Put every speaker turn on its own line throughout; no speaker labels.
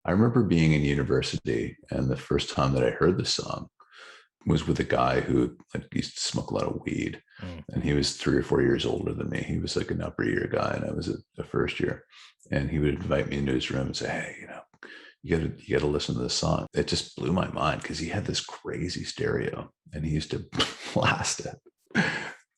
I remember being in university, and the first time that I heard this song was with a guy who like used to smoke a lot of weed,
Mm.
and he was 3 or 4 years older than me. He was like an upper year guy, and I was a first year. And he would invite me into his room and say, "Hey, you gotta listen to this song." It just blew my mind because he had this crazy stereo, and he used to blast it.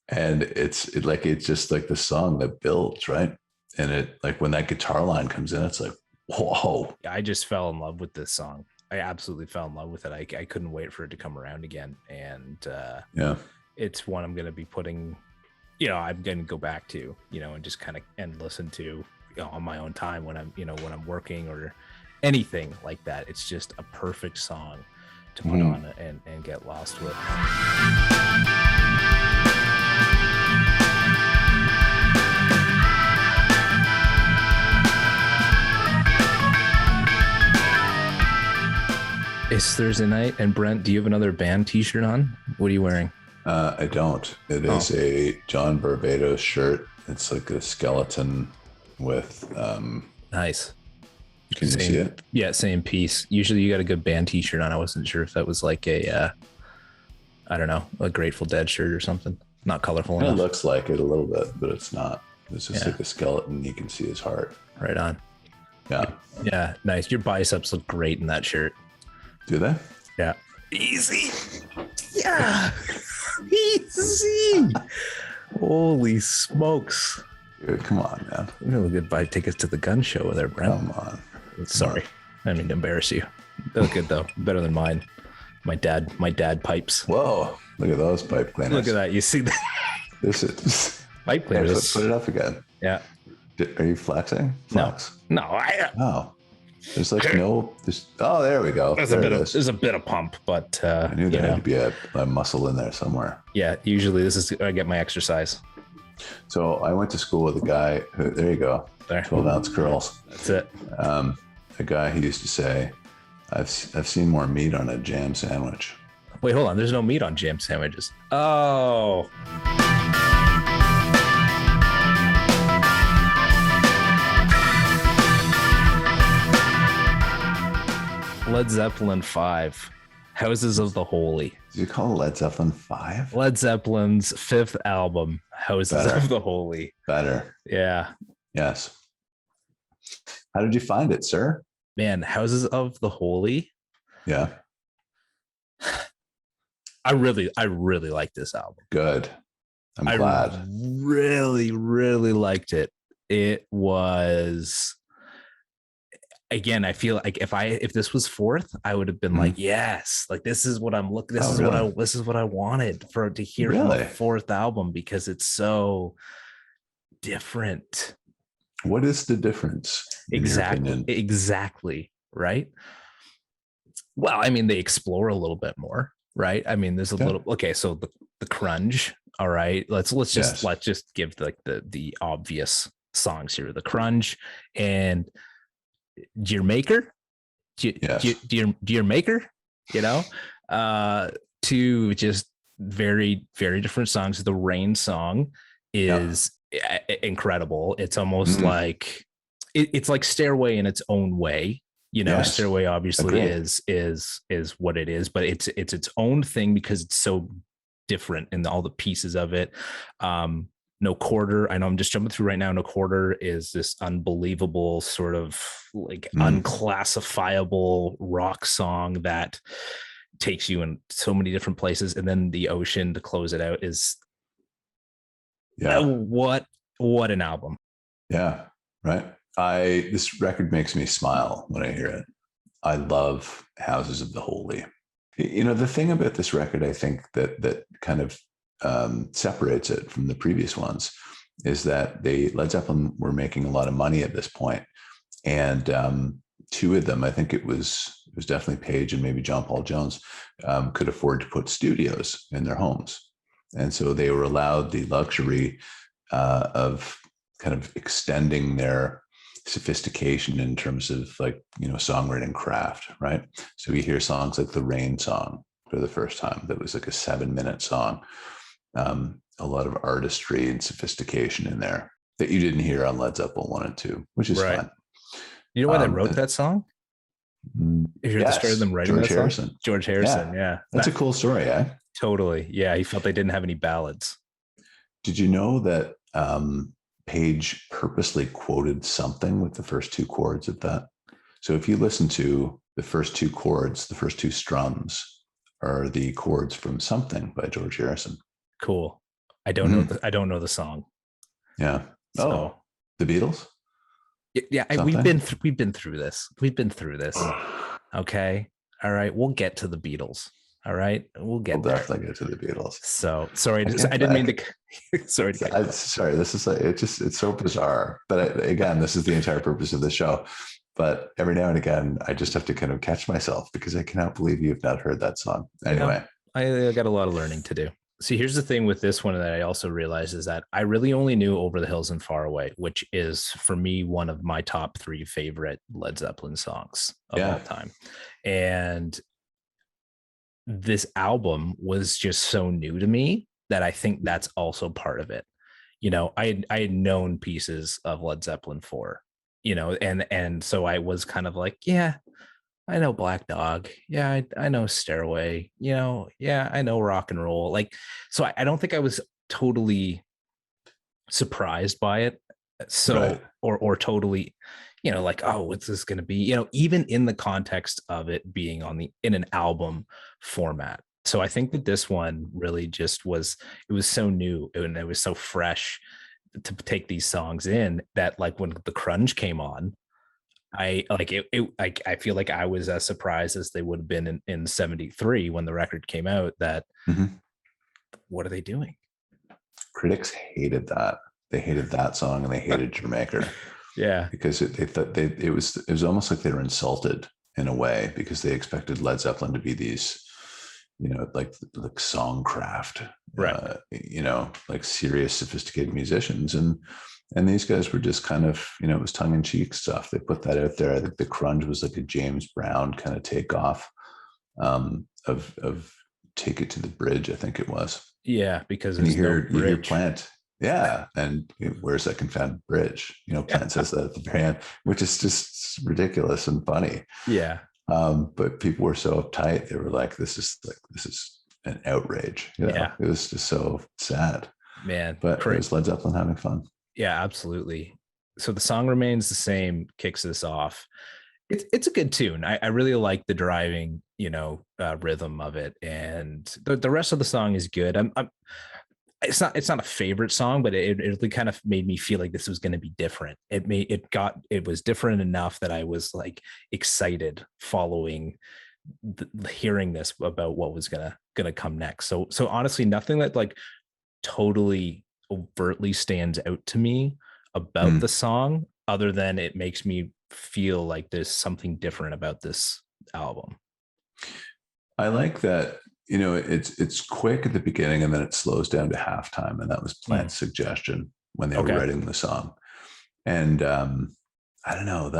And it's just like the song that builds, right? And it like when that guitar line comes in, it's like, whoa.
I just fell in love with this song. I absolutely fell in love with it. I couldn't wait for it to come around again. And
Yeah.
it's one I'm going to be putting, I'm going to go back to, and just kind of and listen to on my own time when when I'm working or anything like that. It's just a perfect song to put on and get lost with. It's Thursday night, and Brent, do you have another band t-shirt on? What are you wearing?
I don't. It is a John Barbados shirt. It's like a skeleton with
Nice.
Can you see it?
Yeah, same piece. Usually you got a good band t-shirt on. I wasn't sure if that was like a I don't know, a Grateful Dead shirt or something. Not colorful enough.
It looks like it a little bit, but it's not. It's just like a skeleton. You can see his heart.
Right on.
Yeah.
Yeah, nice. Your biceps look great in that shirt.
Do they?
Yeah. Easy. Yeah. Easy. Holy smokes.
Dude, come on, man.
Really good buy tickets to the gun show there, Brent.
Come on.
Sorry. I didn't mean to embarrass you. They look good though. Better than mine. My dad pipes.
Whoa. Look at those pipe cleaners.
Look at that. You see that?
This is
Pipe cleaners.
Put it up again.
Yeah.
Are you flexing? Flex.
No.
Oh. There's like oh, there we go.
There's a bit of pump, but
I knew there had to be a muscle in there somewhere.
Yeah, usually this is I get my exercise.
So I went to school with a guy who, there you go,
there,
12-ounce curls.
That's it.
A guy who used to say, I've seen more meat on a jam sandwich.
Wait, hold on. There's no meat on jam sandwiches. Oh. Led Zeppelin 5, Houses of the Holy.
Did you call Led Zeppelin 5?
Led Zeppelin's 5th album, Houses of the Holy.
Better.
Yeah.
Yes. How did you find it, sir?
Man, Houses of the Holy.
Yeah.
I really like this album.
Good. I'm glad.
I really liked it. It was... Again, I feel like if this was 4th, I would have been like, yes, like this is what I'm looking. This is what I wanted to hear from the 4th album because it's so different.
What is the difference?
Exactly. Right. Well, I mean, they explore a little bit more, right? I mean, there's a little. Okay, so the grunge. All right, let's just give like the obvious songs here. The grunge and Dear Maker, Dear Maker, two just very, very different songs. The Rain song is incredible. It's almost like it's like Stairway in its own way. Stairway obviously is what it is, but it's its own thing because it's so different in all the pieces of it. No Quarter. I know I'm just jumping through right now. No Quarter is this unbelievable sort of like unclassifiable rock song that takes you in so many different places. And then The Ocean to close it out is what an album.
Yeah. Right. This record makes me smile when I hear it. I love Houses of the Holy. The thing about this record, I think that kind of separates it from the previous ones is that Led Zeppelin were making a lot of money at this point. And two of them, I think it was definitely Page and maybe John Paul Jones, could afford to put studios in their homes. And so they were allowed the luxury of kind of extending their sophistication in terms of songwriting craft, right? So you hear songs like the Rain song for the first time. That was like a 7-minute song. A lot of artistry and sophistication in there that you didn't hear on Led Zeppelin 1 and 2, which is fun.
You know why they wrote that song? Have you heard the story of them writing
George
that
Harrison.
song? George Harrison, yeah.
That's a cool story, eh?
Totally. Yeah, he felt they didn't have any ballads.
Did you know that Page purposely quoted something with the first two chords of that? So if you listen to the first two chords, the first two strums are the chords from Something by George Harrison.
Cool. I don't know the song.
Yeah.
So,
the Beatles?
Yeah, we've been through this. Okay. All right. We'll get to the Beatles. All right. We'll
definitely get to the Beatles.
So sorry. I didn't mean to. Sorry.
Sorry. This is it's so bizarre. But again, this is the entire purpose of the show. But every now and again, I just have to kind of catch myself because I cannot believe you've not heard that song. Anyway,
I got a lot of learning to do. See, here's the thing with this one that I also realized is that I really only knew Over the Hills and Far Away, which is for me one of my top 3 favorite Led Zeppelin songs of all time. And this album was just so new to me that I think that's also part of it. You know, I had known pieces of Led Zeppelin 4, you know, and so I was kind of like, yeah, I know Black Dog. Yeah, I know Stairway. You know, yeah, I know Rock and Roll. Like, so I don't think I was totally surprised by it. So, right. or totally, you know, like, oh, what's this going to be? You know, even in the context of it being in an album format. So I think that this one really just it was so new and it was so fresh to take these songs in that, like, when the grunge came on, I feel like I was as surprised as they would have been in 73 when the record came out that what are they doing?
Critics hated that. They hated that song and they hated Jamaica.
Yeah.
Because they thought it was almost like they were insulted in a way because they expected Led Zeppelin to be these, you know, like songcraft,
right?
You know, like serious, sophisticated musicians. And these guys were just kind of, you know, it was tongue-in-cheek stuff. They put that out there. I think the grunge was like a James Brown kind of takeoff of Take It to the Bridge, I think it was.
Yeah, because
you hear Plant. Yeah. And where's that confounded bridge? You know, Plant says that at the very end, which is just ridiculous and funny.
Yeah.
But people were so uptight. They were like, this is an outrage. You know?
Yeah.
It was just so sad.
Man.
But it was Led Zeppelin having fun.
Yeah, absolutely. So the song remains the same, kicks this off. It's a good tune. I really like the driving, you know, rhythm of it, and the rest of the song is good. It's not a favorite song, but it really kind of made me feel like this was going to be different. It was different enough that I was like excited following hearing this about what was gonna come next. So honestly, nothing that like totally overtly stands out to me about the song other than it makes me feel like there's something different about this album.
I like that, you know, it's quick at the beginning and then it slows down to halftime, and that was Plant's suggestion when they were writing the song. And I don't know,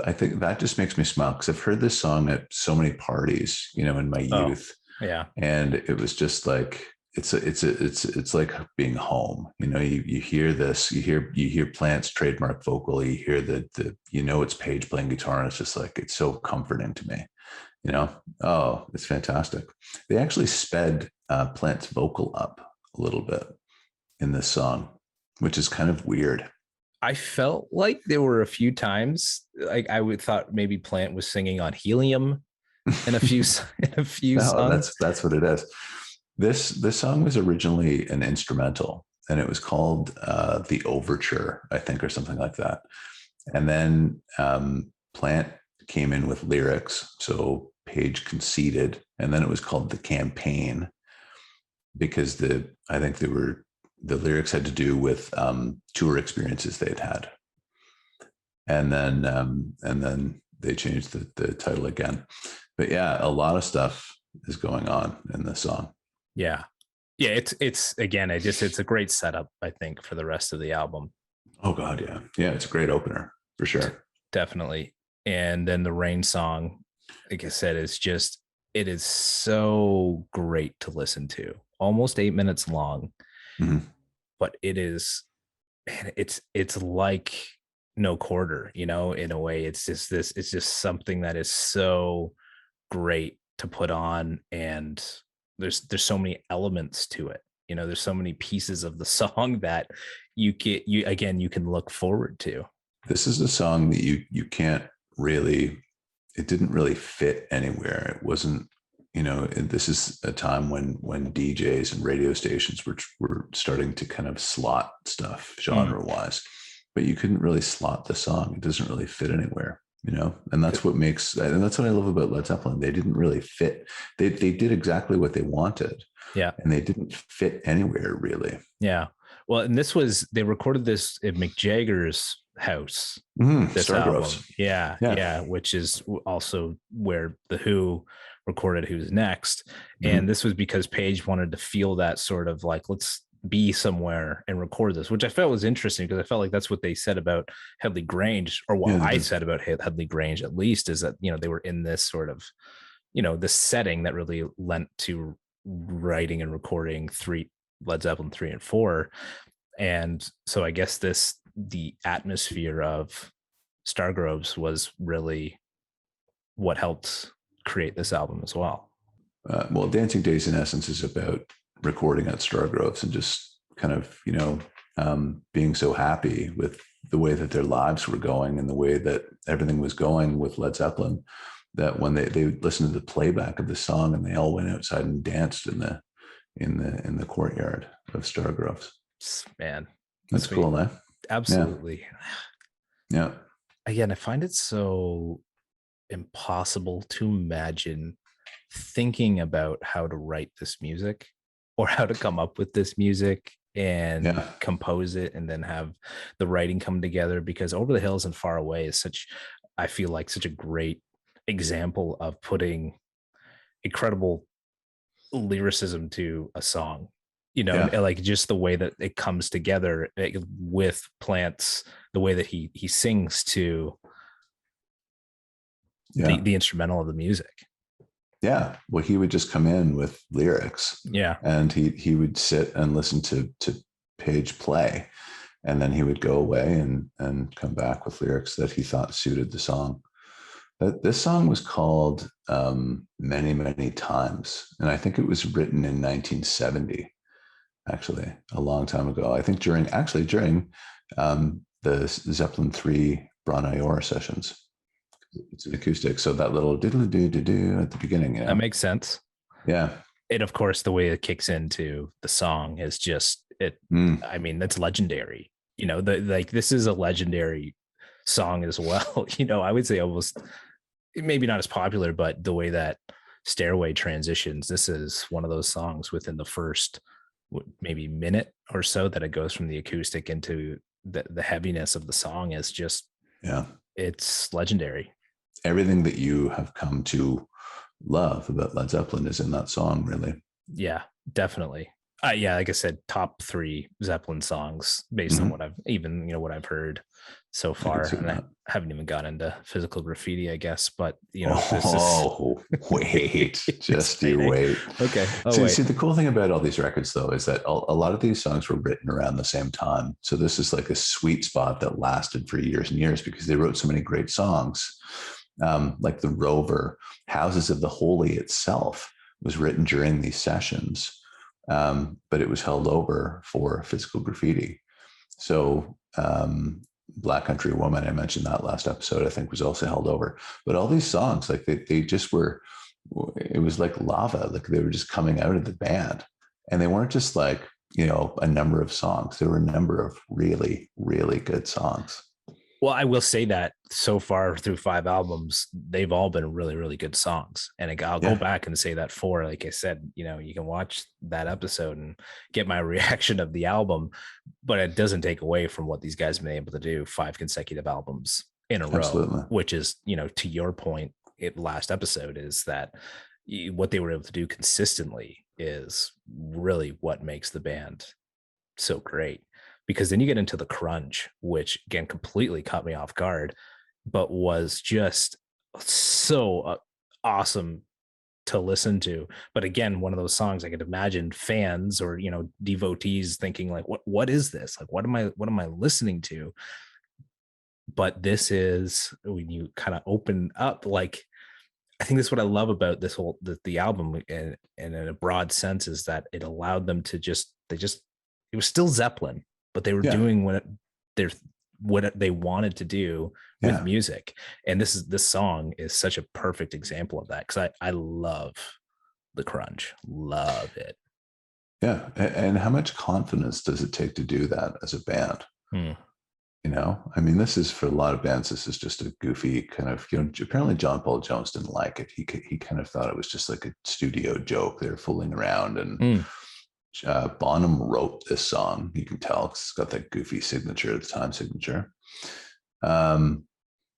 I think that just makes me smile because I've heard this song at so many parties, you know, in my youth.
Yeah. And
it was just like it's like being home. You know, you hear this, you hear Plant's trademark vocal, you hear the you know, it's Page playing guitar, and it's just like, it's so comforting to me. You know, oh, it's fantastic. They actually sped Plant's vocal up a little bit in this song, which is kind of weird.
I felt like there were a few times like I would thought maybe Plant was singing on helium in a few songs.
That's what it is. This song was originally an instrumental, and it was called The Overture, I think, or something like that. And then Plant came in with lyrics, so Page conceded, and then it was called The Campaign because I think the lyrics had to do with tour experiences they'd had. And then they changed the title again. But yeah, a lot of stuff is going on in this song.
Yeah. It's a great setup, I think, for the rest of the album.
Oh God. Yeah. Yeah. It's a great opener for sure.
Definitely. And then the Rain song, like I said, it is so great to listen to. Almost 8 minutes long, but it is, man, it's like no quarter, you know, in a way. It's just something that is so great to put on, and there's so many elements to it. You know, there's so many pieces of the song that you can look forward to.
This is a song that you can't really, it didn't really fit anywhere. It wasn't, this is a time when DJs and radio stations were starting to kind of slot stuff genre wise, but you couldn't really slot the song. It doesn't really fit anywhere, and that's what makes, and that's what I love about Led Zeppelin. They didn't really fit. They did exactly what they wanted.
Yeah.
And they didn't fit anywhere really.
Yeah. Well, and they recorded this at Mick Jagger's house. This album. Yeah. Which is also where the Who recorded Who's Next. And this was because Page wanted to feel that sort of like, let's be somewhere and record this, which I felt was interesting, because I felt like that's what they said about Headley Grange, or what I said about Headley Grange, at least, is that, they were in this sort of, this setting that really lent to writing and recording Led Zeppelin 3 and 4. And so I guess the atmosphere of Stargroves was really what helped create this album as well.
Well, Dancing Days in essence is about recording at Stargroves and just kind of, being so happy with the way that their lives were going and the way that everything was going with Led Zeppelin, that when they listened to the playback of the song and they all went outside and danced in the courtyard of Stargroves.
Man,
that's sweet. Cool, eh?
Absolutely.
Yeah.
Again, I find it so impossible to imagine thinking about how to write this music or how to come up with this music and compose it and then have the writing come together, because Over the Hills and Far Away is I feel like such a great example of putting incredible lyricism to a song, like just the way that it comes together with Plant's, the way that he sings to the instrumental of the music.
Yeah. Well, he would just come in with lyrics.
Yeah.
And he would sit and listen to Page play, and then he would go away and come back with lyrics that he thought suited the song. This song was called Many, Many Times. And I think it was written in 1970, actually, a long time ago. I think during the Zeppelin 3 Bon Ior sessions. It's an acoustic. So that little diddle-do-do-do at the beginning.
That makes sense.
Yeah.
And of course, the way it kicks into the song is just it. I mean, that's legendary. This is a legendary song as well. I would say almost, maybe not as popular, but the way that Stairway transitions, this is one of those songs within the first maybe minute or so that it goes from the acoustic into the heaviness of the song is just, it's legendary.
Everything that you have come to love about Led Zeppelin is in that song, really.
Yeah, definitely. Like I said, top 3 Zeppelin songs based on what I've heard so far. And I haven't even gotten into Physical Graffiti, I guess, but
wait, just you wait.
Okay.
See, the cool thing about all these records though, is that a lot of these songs were written around the same time. So this is like a sweet spot that lasted for years and years because they wrote so many great songs. Like The Rover, Houses of the Holy itself was written during these sessions. But it was held over for Physical Graffiti. So Black Country Woman, I mentioned that last episode, I think was also held over. But all these songs, like they just were, it was like lava, like they were just coming out of the band. And they weren't just like, a number of songs. There were a number of really, really good songs.
Well, I will say that so far through 5 albums, they've all been really, really good songs. And I'll go back and say that 4, like I said, you can watch that episode and get my reaction of the album, but it doesn't take away from what these guys have been able to do 5 consecutive albums in a row, which is, to your point, last episode, is that what they were able to do consistently is really what makes the band so great. Because then you get into the Grunge, which again completely caught me off guard, but was just so awesome to listen to. But again, one of those songs I could imagine fans or devotees thinking like, what is this? Like, what am I listening to? But this is when you kind of open up, like, I think that's what I love about this whole the album, and in a broad sense, is that it allowed them to it was still Zeppelin, but they were doing what they wanted to do with music. And this song is such a perfect example of that, because I love the grunge, love it.
Yeah, and how much confidence does it take to do that as a band? You know, I mean, this is, for a lot of bands, this is just a goofy kind of, you know, apparently John Paul Jones didn't like it. He kind of thought it was just like a studio joke. They're fooling around. And Bonham wrote this song. You can tell, because it's got that goofy signature, the time signature. And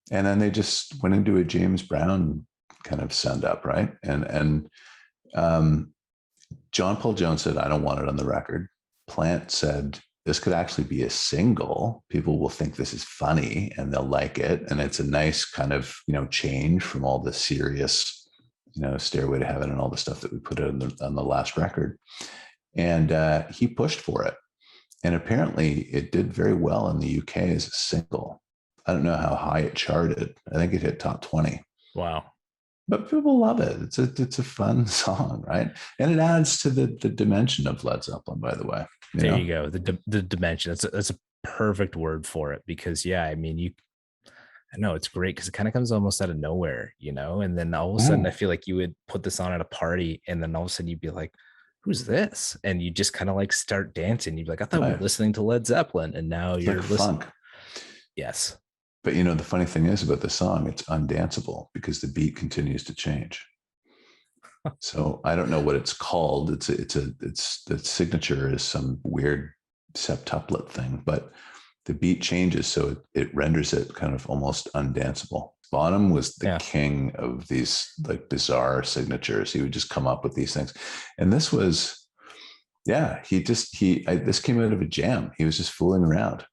then they just went into a James Brown kind of send up, right? And John Paul Jones said, I don't want it on the record. Plant said, this could actually be a single. People will think this is funny and they'll like it. And it's a nice kind of, you know, change from all the serious, you know, Stairway to Heaven and all the stuff that we put out on the last record. And he pushed for it. And apparently it did very well in the UK as a single. I don't know how high it charted. I think it hit top 20.
Wow.
But people love it. It's a fun song, right? And it adds to the dimension of Led Zeppelin, by the way.
There you go. The dimension. That's a perfect word for it, because I mean, I know it's great because it kind of comes almost out of nowhere, you know, and then all of a sudden I feel like you would put this on at a party, and then all of a sudden you'd be like, who's this? And you just kind of like start dancing. You'd be like, I thought we were listening to Led Zeppelin, and now you're
like
listening.
Funk.
Yes.
But you know, the funny thing is about the song, it's undanceable because the beat continues to change. So I don't know what it's called. It's the signature is some weird septuplet thing, but the beat changes, so it renders it kind of almost undanceable. Bonham was the king of these like bizarre signatures. He would just come up with these things, and this was, this came out of a jam. He was just fooling around,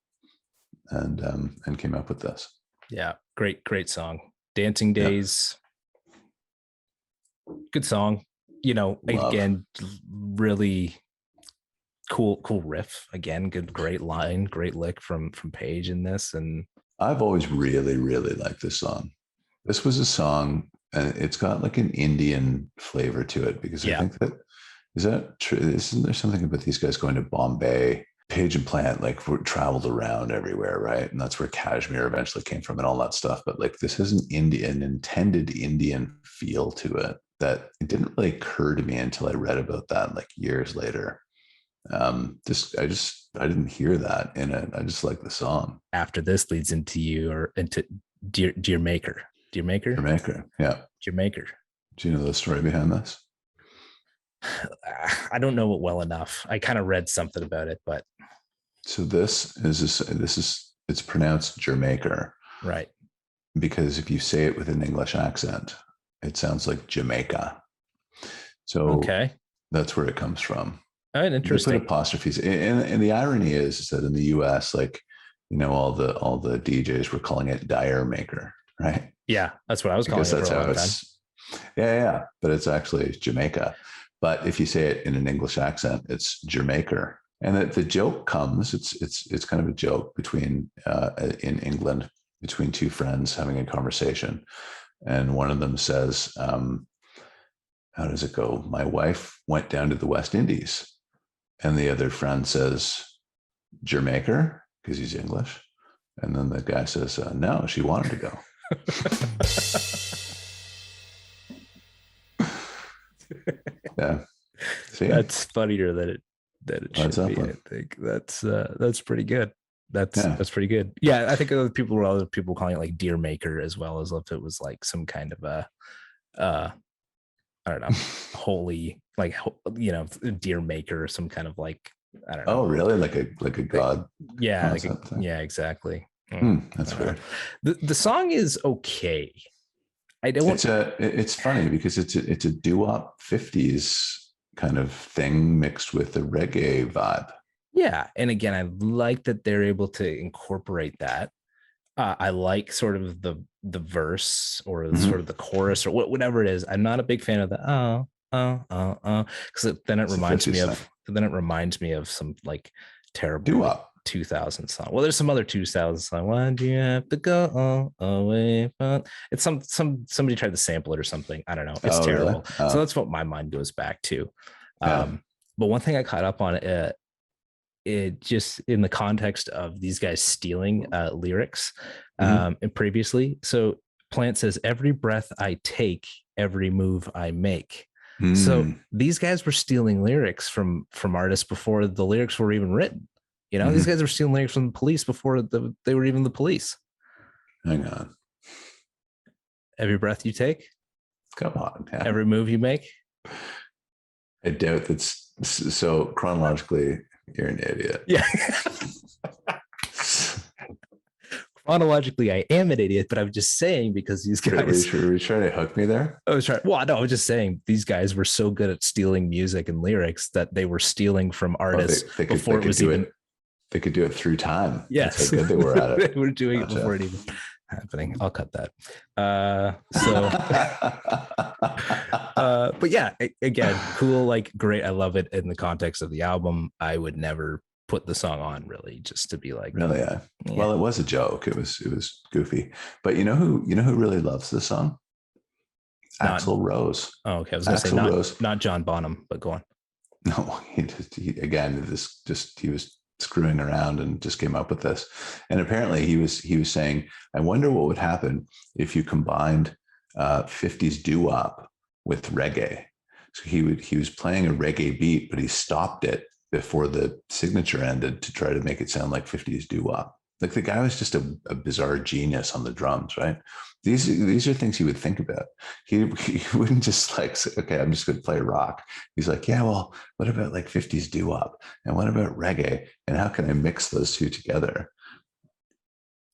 and came up with this.
Yeah, great song. Dancing Days. Good song. You know, again, really cool riff. Again, great line, great lick from Page in this. And
I've always really, really liked this song. This was a song, and it's got like an Indian flavor to it, because I think that, is that true? Isn't there something about these guys going to Bombay? Page and Plant like traveled around everywhere, right? And that's where Kashmir eventually came from and all that stuff. But like, this has an intended Indian feel to it that it didn't really occur to me until I read about that like years later. I didn't hear that in it. I just like the song.
After this leads into Dear Maker.
Dear Maker. Yeah.
Dear Maker.
Do you know the story behind this?
I don't know it well enough. I kind of read something about it, but
so it's pronounced Jamaica,
right?
Because if you say it with an English accent, it sounds like Jamaica. So that's where it comes from.
Oh, interesting.
They put apostrophes, and the irony is that in the U.S., like, you know, all the DJs were calling it Dire Maker, right?
Yeah, that's what I was calling it. That's how it's.
Yeah, but it's actually Jamaica. But if you say it in an English accent, it's Jamaica. And the joke comes, it's kind of a joke between in England, between two friends having a conversation. And one of them says, how does it go? My wife went down to the West Indies. And the other friend says, Jamaica, because he's English. And then the guy says, no, she wanted to go. Yeah. See?
That's funnier than it should be. I think that's pretty good. That's pretty good. Yeah, I think other people calling it like Dear Maker, as well, as if it was like some kind of a I don't know, holy, like, you know, Dear Maker, or some kind of like, I don't know.
Oh, really? Like a god?
Yeah, exactly.
That's weird.
The song is okay.
It's funny because it's a doo-wop 50s kind of thing mixed with a reggae vibe.
Yeah, and again, I like that they're able to incorporate that. I like sort of the verse, or sort of the chorus, or whatever it is. I'm not a big fan of the because then it reminds me of some like terrible
doo-wop.
2000 song. Well, there's some other 2000 song. Why do you have to go away? It's somebody tried to sample it or something. I don't know. It's terrible.
Really?
So that's what my mind goes back to.
Yeah.
But one thing I caught up on it just in the context of these guys stealing lyrics and previously. So Plant says, every breath I take, every move I make. So these guys were stealing lyrics from artists before the lyrics were even written. You know, these guys were stealing lyrics from the Police before they were even the Police.
Hang on.
Every breath you take,
come on. Yeah.
Every move you make.
I doubt that's so chronologically. You're an idiot.
Yeah. Chronologically, I am an idiot, but I'm just saying because these guys.
Were you trying to hook me there?
I was trying. Well, no, I was just saying these guys were so good at stealing music and lyrics that they were stealing from artists before it was even.
They could do it through time.
Yes,
that's how good they were at it.
They were doing it before it even happening. I'll cut that. But yeah, again, cool, like great. I love it in the context of the album. I would never put the song on really just to be like,
really, yeah. Well, it was a joke. It was goofy. But you know who really loves this song? Axl Rose.
Oh, okay. I was going to say not John Bonham, but go on.
No, he was screwing around and just came up with this. And apparently he was saying, I wonder what would happen if you combined 50s doo-wop with reggae. So he was playing a reggae beat, but he stopped it before the signature ended to try to make it sound like 50s doo-wop. Like the guy was just a bizarre genius on the drums, right? These are things he would think about. He wouldn't just like say, okay, I'm just going to play rock. He's like, yeah, well, what about like 50s doo-wop? And what about reggae? And how can I mix those two together?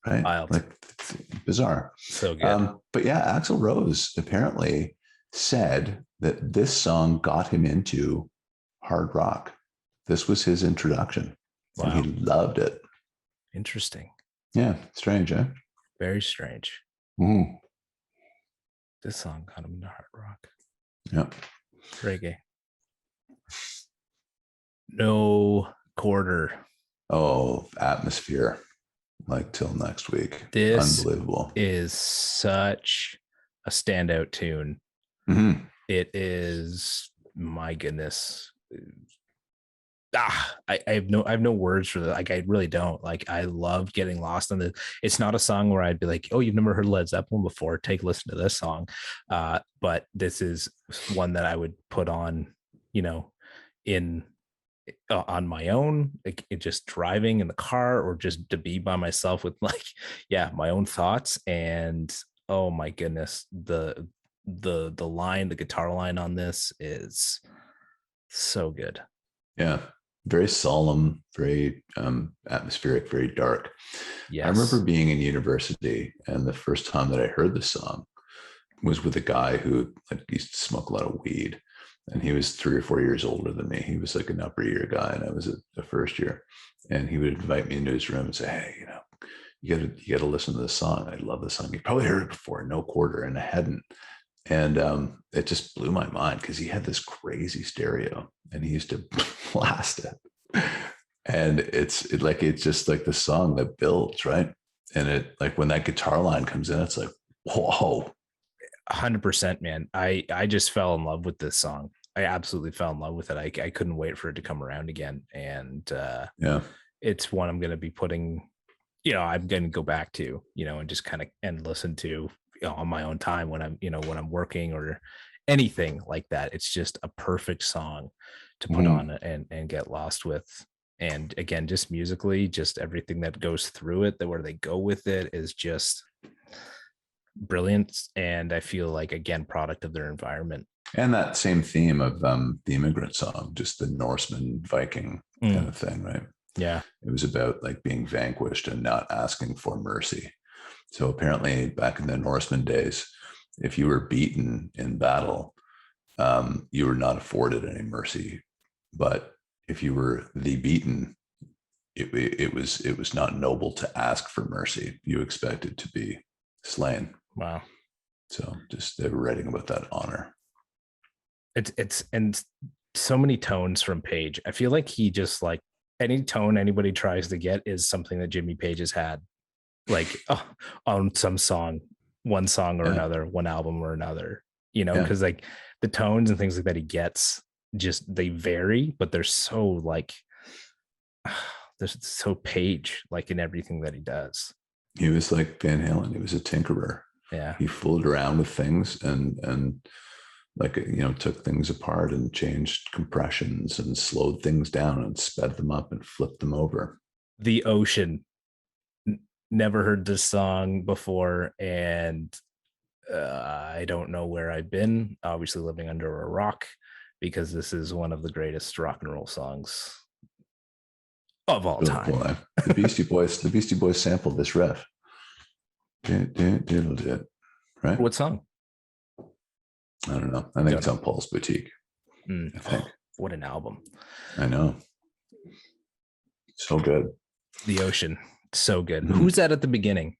Right?
Wild.
Like it's bizarre.
So good.
But yeah, Axl Rose apparently said that this song got him into hard rock. This was his introduction. Wow. And he loved it.
Interesting.
Yeah, strange, eh?
Very strange. This song got him into hard rock.
Yeah.
Reggae. No quarter.
Oh, Atmosphere. Like till next week.
This
unbelievable.
Is such a standout tune. It is, my goodness. I have no words for that. Like I really don't. Like I love getting lost in it. It's not a song where I'd be like, oh, you've never heard Led Zeppelin before, take a listen to this song. But this is one that I would put on, you know, on my own, like just driving in the car or just to be by myself with like, yeah, my own thoughts. And oh my goodness, the guitar line on this is so good.
Yeah. Very solemn, very atmospheric, very dark. Yes. I remember being in university, and the first time that I heard this song was with a guy who used to smoke a lot of weed, and he was 3 or 4 years older than me. He was like an upper year guy, and I was a first year. And he would invite me into his room and say, "Hey, you know, you got to listen to this song. I love this song. You probably heard it before, No Quarter," and I hadn't. And it just blew my mind because he had this crazy stereo and he used to blast it. And it's just like the song that builds, right? And it, like when that guitar line comes in, it's like, whoa.
100%, man. I just fell in love with this song. I absolutely fell in love with it. I couldn't wait for it to come around again. And yeah, it's one I'm going to be putting, you know, I'm going to go back to, you know, and just kind of and listen to, you know, on my own time when I'm, you know, when I'm working or anything like that. It's just a perfect song to put on and get lost with. And again, just musically, just everything that goes through it, that where they go with it is just brilliant. And I feel like, again, product of their environment.
And that same theme of the immigrant song, just the Norseman Viking kind of thing, right?
Yeah.
It was about like being vanquished and not asking for mercy. So apparently back in the Norseman days, if you were beaten in battle, you were not afforded any mercy. But if you were the beaten, it was not noble to ask for mercy. You expected to be slain.
Wow.
So just they were writing about that honor.
It's and so many tones from Page. I feel like he just like any tone anybody tries to get is something that Jimmy Page has had, like on some song, one song or another, one album or another, because like the tones and things like that he gets, just they vary, but they're so like they're so Page like in everything that he does.
He was like Van Halen. He was a tinkerer.
Yeah,
he fooled around with things and like, took things apart and changed compressions and slowed things down and sped them up and flipped them over.
The Ocean. Never heard this song before, and I don't know where I've been. Obviously living under a rock, because this is one of the greatest rock and roll songs of all time.
Boy. The Beastie Boys sampled this riff. Right?
What song?
I don't know. I think it's on Paul's Boutique. I think.
What an album.
I know. So good.
The Ocean. So good. Who's that at the beginning?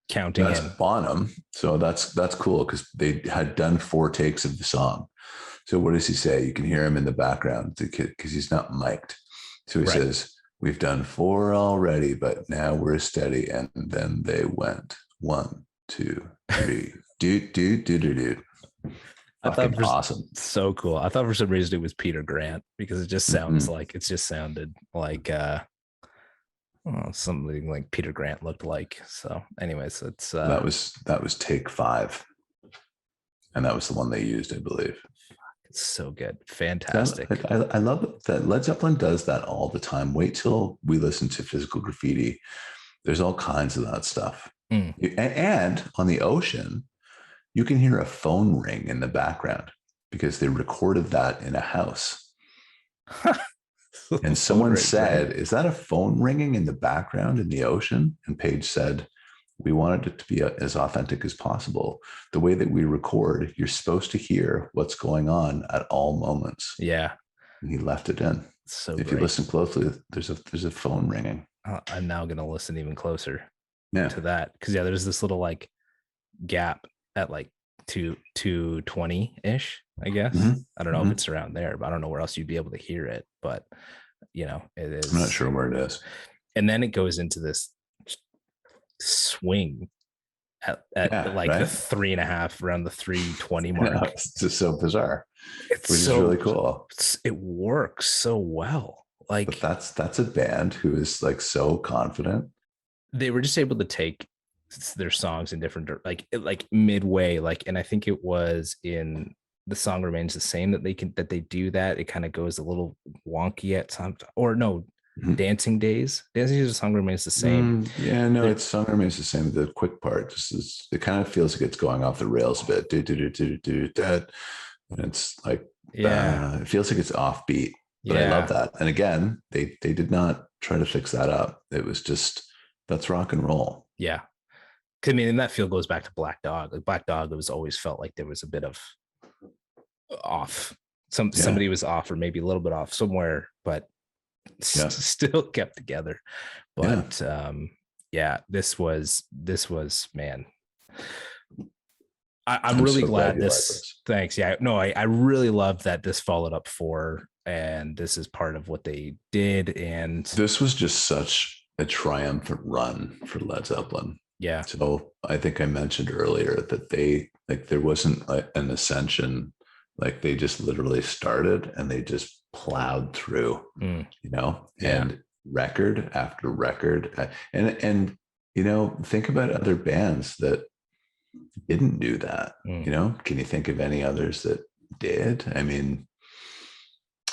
Counting
that's
in.
Bonham. So that's cool, because they had done 4 takes of the song. So what does he say? You can hear him in the background because he's not mic'd. So he says, "We've done 4 already, but now we're steady." And then they went 1, 2, 3. Dude.
I thought
awesome.
So cool. I thought for some reason it was Peter Grant, because it just sounds like it just sounded like something like Peter Grant looked like. So anyways, it's
that was take 5, and that was the one they used, I believe.
It's so good. Fantastic.
I love that Led Zeppelin does that all the time. Wait till we listen to Physical Graffiti. There's all kinds of that stuff. And on The Ocean, you can hear a phone ring in the background, because they recorded that in a house. And someone said, "Is that a phone ringing in the background in The Ocean?" And Page said, "We wanted it to be as authentic as possible. The way that we record, you're supposed to hear what's going on at all moments."
Yeah.
And he left it in.
So
if you listen closely, there's a phone ringing.
I'm now going to listen even closer to that, because there's this little like gap at like 220-ish, I guess. I don't know if it's around there, but I don't know where else you'd be able to hear it. But it is.
I'm not sure where it is.
And then it goes into this swing at the 3.5, around the 320 mark.
It's just so bizarre.
Which
is really cool.
It works so well. Like,
but that's a band who is like so confident.
They were just able to take their songs in different, like midway, and I think it was in The Song Remains the Same that they do that. It kind of goes a little wonky at times, or no. Dancing Days, The Song Remains the Same.
It's Song Remains the Same. The quick part it kind of feels like it's going off the rails a bit. And it's like, it feels like it's offbeat, but I love that. And again, they did not try to fix that up. It was just, that's rock and roll.
Yeah. I mean, and that feel goes back to Black Dog. Like Black Dog, it was always felt like there was a bit of off. Somebody was off, or maybe a little bit off somewhere, but still kept together. But this was man. I'm really so glad this. Thanks. Yeah, no, I really love that this followed up 4, and this is part of what they did. And
this was just such a triumphant run for Led Zeppelin.
Yeah.
So I think I mentioned earlier that they there wasn't an ascension. Like they just literally started and they just plowed through, and record after record. And think about other bands that didn't do that. Can you think of any others that did? I mean,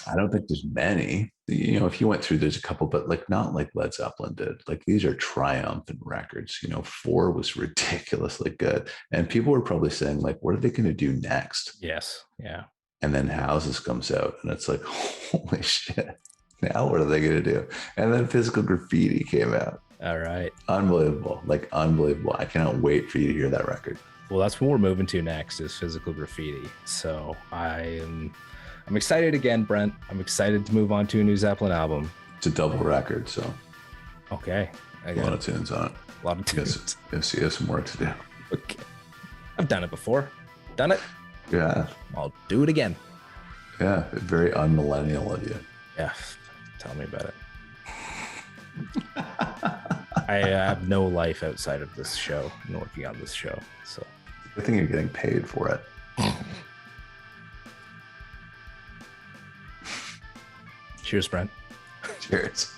I don't think there's many. If you went through, there's a couple, but not like Led Zeppelin did. Like these are triumphant records. 4 was ridiculously good, and people were probably saying like, "What are they going to do next?"
Yes, yeah. And
then Houses comes out, and it's like, holy shit! Now what are they going to do? And then Physical Graffiti came out.
All right,
unbelievable, unbelievable. I cannot wait for you to hear that record.
Well, that's what we're moving to next is Physical Graffiti. So I'm excited again, Brent. I'm excited to move on to a new Zeppelin album.
It's a double record, so.
Okay.
A lot of tunes on it.
A lot of tunes.
Yes, you have some work to do.
Okay. I've done it before. Done it?
Yeah.
I'll do it again.
Yeah, very unmillennial of you.
Yeah. Tell me about it. I have no life outside of this show and working on this show. So
I think you're getting paid for it.
cheers, Brent.
Cheers.